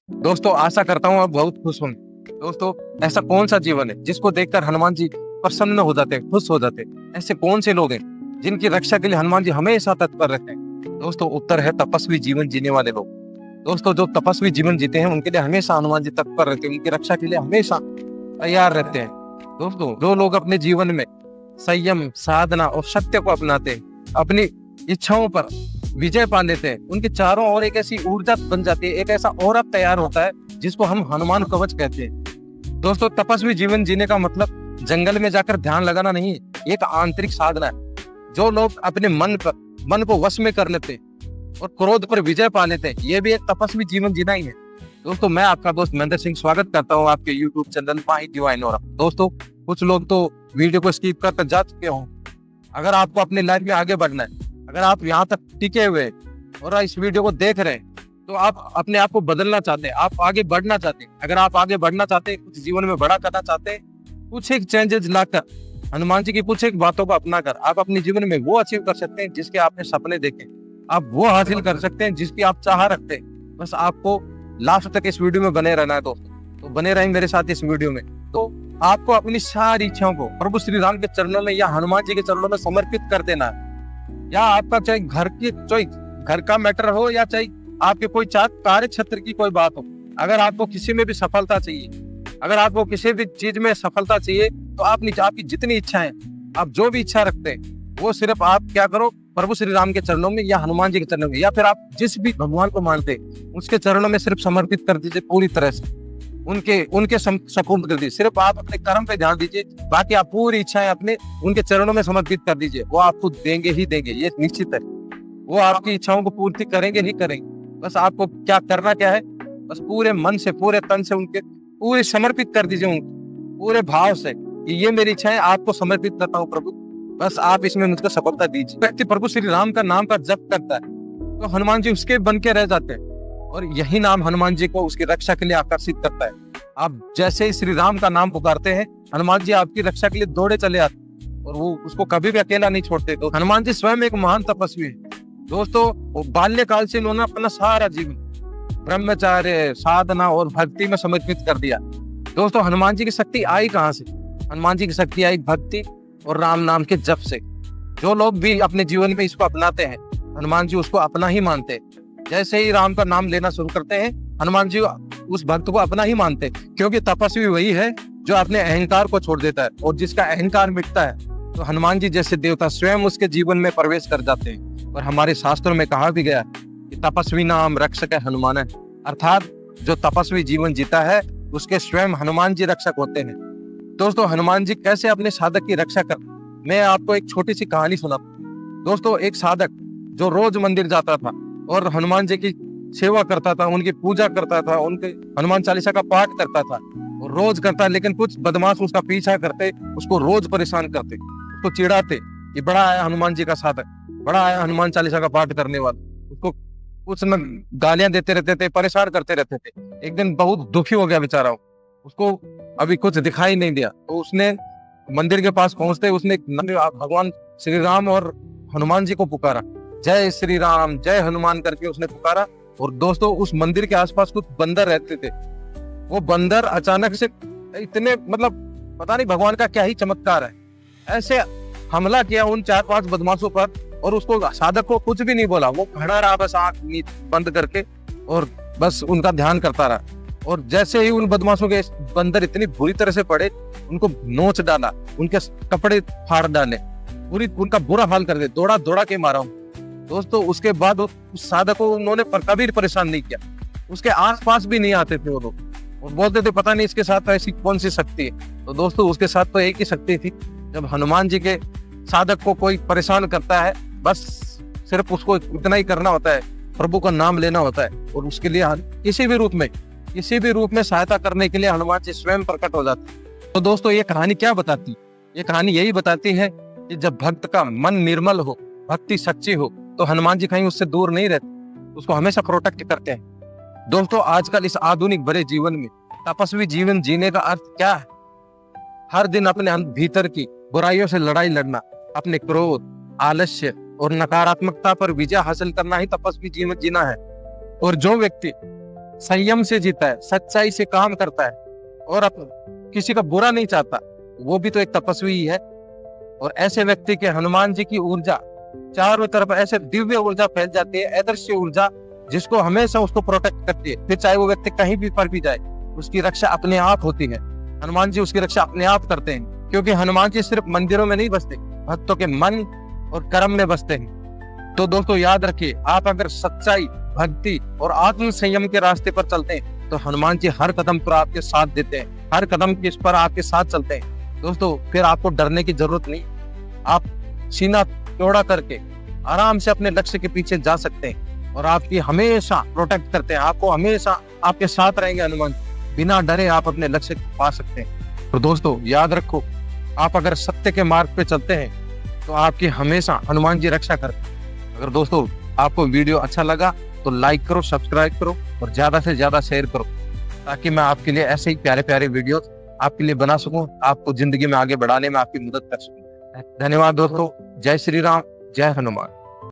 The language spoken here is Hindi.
दोस्तों आशा करता हूँ आप बहुत खुश होंगे। दोस्तों ऐसा कौन सा जीवन है जिसको देखकर हनुमान जी प्रसन्न हो जाते हैं, खुश हो जाते हैं? ऐसे कौन से लोग हैं जिनकी रक्षा के लिए हनुमान जी हमेशा तत्पर रहते हैं? दोस्तों उत्तर है तपस्वी जीवन जीने वाले लोग। दोस्तों जो तपस्वी जीवन जीते हैं उनके लिए हमेशा हनुमान जी तत्पर रहते हैं, उनकी रक्षा के लिए हमेशा तैयार रहते हैं। दोस्तों जो लोग अपने जीवन में संयम, साधना और सत्य को अपनाते हैं, अपनी इच्छाओं पर विजय पा लेते हैं, उनके चारों ओर एक ऐसी ऊर्जा बन जाती है, एक ऐसा ऑरा तैयार होता है जिसको हम हनुमान कवच कहते हैं। दोस्तों तपस्वी जीवन जीने का मतलब जंगल में जाकर ध्यान लगाना नहीं है, एक आंतरिक साधना है। जो लोग अपने मन को वश में कर लेते हैं और क्रोध पर विजय पा लेते हैं, ये भी एक तपस्वी जीवन जीना ही है। दोस्तों मैं आपका दोस्त महेंद्र सिंह स्वागत करता हूँ आपके YouTube चैनल माही डिवाइन ऑरा। दोस्तों कुछ लोग तो वीडियो को स्किप कर जा चुके हों। अगर आपको अपनी लाइफ में आगे बढ़ना है, अगर आप यहाँ तक टिके हुए और इस वीडियो को देख रहे हैं, तो आप अपने आप को बदलना चाहते हैं, आप आगे बढ़ना चाहते हैं। अगर आप आगे बढ़ना चाहते हैं, कुछ जीवन में बड़ा करना चाहते हैं, कुछ एक चेंजेस लाकर, हनुमान जी की कुछ एक बातों को अपनाकर आप अपने जीवन में वो अचीव कर सकते हैं जिसके आपने सपने देखे। आप वो हासिल कर सकते हैं जिसकी आप चाह रखते हैं। बस आपको लास्ट तक इस वीडियो में बने रहना है दोस्तों। तो बने रहें मेरे साथ इस वीडियो में। तो आपको अपनी सारी इच्छाओं को प्रभु श्री राम के चरणों में या हनुमान जी के चरणों में समर्पित कर देना है। या आपका चाहे घर का मैटर हो या चाहे आपके कोई कार्य क्षेत्र की कोई बात हो, अगर आपको किसी में भी सफलता चाहिए, अगर आपको किसी भी चीज में सफलता चाहिए, तो आपकी जितनी इच्छाएं, आप जो भी इच्छा रखते हैं, वो सिर्फ आप क्या करो, प्रभु श्री राम के चरणों में या हनुमान जी के चरणों में, या फिर आप जिस भी भगवान को मानते हैं उसके चरणों में सिर्फ समर्पित कर दीजिए पूरी तरह से। उनके सपूर्द कर दीजिए। सिर्फ आप अपने कर्म पे ध्यान दीजिए, बाकी आप पूरी इच्छाएं अपने उनके चरणों में समर्पित कर दीजिए। वो आपको देंगे ही देंगे, ये निश्चित है। वो आपकी इच्छाओं को पूर्ति करेंगे ही करेंगे। बस आपको क्या करना क्या है, बस पूरे मन से, पूरे तन से उनके पूरे समर्पित कर दीजिए, उनको पूरे भाव से कि ये मेरी इच्छाएं आपको समर्पित करता हूँ प्रभु, बस आप इसमें मुझको सफलता दीजिए। व्यक्ति प्रभु श्री राम का नाम का जप करता है तो हनुमान जी उसके बन के रह जाते हैं, और यही नाम हनुमान जी को उसकी रक्षा के लिए आकर्षित करता है। आप जैसे ही श्री राम का नाम पुकारते हैं, हनुमान जी आपकी रक्षा के लिए दौड़े चले आते हैं और वो उसको कभी भी अकेला नहीं छोड़ते। तो हनुमान जी स्वयं एक महान तपस्वी है दोस्तों। वो बाल्यकाल से उन्होंने अपना सारा जीवन ब्रह्मचर्य, साधना और भक्ति में समर्पित कर दिया। दोस्तों हनुमान जी की शक्ति आई कहाँ से? हनुमान जी की शक्ति आई भक्ति और राम नाम के जप से। जो लोग भी अपने जीवन में इसको अपनाते हैं, हनुमान जी उसको अपना ही मानते हैं। जैसे ही राम का नाम लेना शुरू करते हैं, हनुमान जी उस भक्त को अपना ही मानते हैं, क्योंकि तपस्वी वही है जो अपने अहंकार को छोड़ देता है, और जिसका अहंकार मिटता है तो हनुमान जी जैसे देवता स्वयं उसके जीवन में प्रवेश कर जाते हैं। और हमारे शास्त्रों में कहा भी गया कि तपस्वी नाम रक्षक है हनुमान है, अर्थात जो तपस्वी जीवन जीता है उसके स्वयं हनुमान जी रक्षक होते हैं। दोस्तों हनुमान जी कैसे अपने साधक की रक्षा कर, मैं आपको एक छोटी सी कहानी सुनाता हूं। दोस्तों एक साधक जो रोज मंदिर जाता था और हनुमान जी की सेवा करता था, उनकी पूजा करता था, उनके हनुमान चालीसा का पाठ करता था, और रोज करता, लेकिन कुछ बदमाश उसका पीछा करते, उसको रोज परेशान करते, उसको चिढ़ाते कि बड़ा आया हनुमान जी का साधक, बड़ा आया हनुमान चालीसा का पाठ करने वाला। उसको कुछ न गालियां देते रहते थे, परेशान करते रहते थे। एक दिन बहुत दुखी हो गया बेचारा, उसको अभी कुछ दिखाई नहीं दिया, तो उसने मंदिर के पास पहुंचते उसने भगवान श्री राम और हनुमान जी को पुकारा, जय श्री राम जय हनुमान करके उसने पुकारा। और दोस्तों उस मंदिर के आसपास कुछ बंदर रहते थे। वो बंदर अचानक से इतने, मतलब पता नहीं भगवान का क्या ही चमत्कार है, ऐसे हमला किया उन 4-5 बदमाशों पर, और उसको साधक को कुछ भी नहीं बोला। वो खड़ा रहा बस आंख बंद करके, और बस उनका ध्यान करता रहा। और जैसे ही उन बदमाशों के बंदर इतनी बुरी तरह से पड़े, उनको नोच डाला, उनके कपड़े फाड़ डाले, पूरी उनका बुरा हाल कर दे, दौड़ा दौड़ा के मारा। दोस्तों उसके बाद उस साधक को उन्होंने कभी परेशान नहीं किया, उसके आसपास भी नहीं आते थे वो लोग, और बोलते थे पता नहीं इसके साथ ऐसी कौन सी शक्ति है। तो दोस्तों उसके साथ तो एक ही शक्ति थी, जब हनुमान जी के साधक को कोई परेशान करता है, बस सिर्फ उसको इतना ही करना होता है, प्रभु का नाम लेना होता है, और उसके लिए किसी भी रूप में सहायता करने के लिए हनुमान जी स्वयं प्रकट हो जाते हैं। तो दोस्तों ये कहानी क्या बताती है? ये कहानी यही बताती है कि जब भक्त का मन निर्मल हो, भक्ति सच्ची हो, तो हनुमान जी कहीं उससे दूर नहीं रहते, उसको हमेशा प्रोटेक्ट करते हैं। दोस्तों आजकल इस आधुनिक भरे जीवन में तपस्वी जीवन जीने का अर्थ क्या है? हर दिन अपने भीतर की बुराइयों से लड़ाई लड़ना, अपने क्रोध, आलस्य और नकारात्मकता पर विजय हासिल करना ही तपस्वी जीवन जीना है। और जो व्यक्ति संयम से जीता है, सच्चाई से काम करता है और किसी का बुरा नहीं चाहता, वो भी तो एक तपस्वी ही है। और ऐसे व्यक्ति के हनुमान जी की ऊर्जा चारों तरफ ऐसे दिव्य ऊर्जा फैल जाती है, अदृश्य ऊर्जा, जिसको हमेशा उसको प्रोटेक्ट करती है। फिर चाहे वो व्यक्ति कहीं भी पर भी जाए, उसकी रक्षा अपने आप होती है। हनुमान जी उसकी रक्षा अपने आप करते हैं, क्योंकि हनुमान जी सिर्फ मंदिरों में नहीं बसते, भक्तों के मन और कर्म में बसते हैं। तो दोस्तों याद रखिए, आप अगर सच्चाई, भक्ति और आत्म संयम के रास्ते पर चलते हैं तो हनुमान जी हर कदम पर आपके साथ देते हैं, हर कदम इस पर आपके साथ चलते हैं। दोस्तों फिर आपको डरने की जरूरत नहीं, आप सीना चौड़ा करके आराम से अपने लक्ष्य के पीछे जा सकते हैं और आपकी हमेशा प्रोटेक्ट करते हैं, आपको हमेशा आपके साथ रहेंगे हनुमान। बिना डरे आप अपने लक्ष्य को पा सकते हैं। तो दोस्तों याद रखो, आप अगर सत्य के मार्ग पे चलते हैं तो आपकी हमेशा हनुमान जी रक्षा करते हैं। अगर दोस्तों आपको वीडियो अच्छा लगा तो लाइक करो, सब्सक्राइब करो और ज्यादा से ज्यादा शेयर करो, ताकि मैं आपके लिए ऐसे ही प्यारे प्यारे वीडियो आपके लिए बना सकूं, आपको जिंदगी में आगे बढ़ाने में आपकी मदद कर सकूं। धन्यवाद दोस्तों। जय श्री राम, जय हनुमान।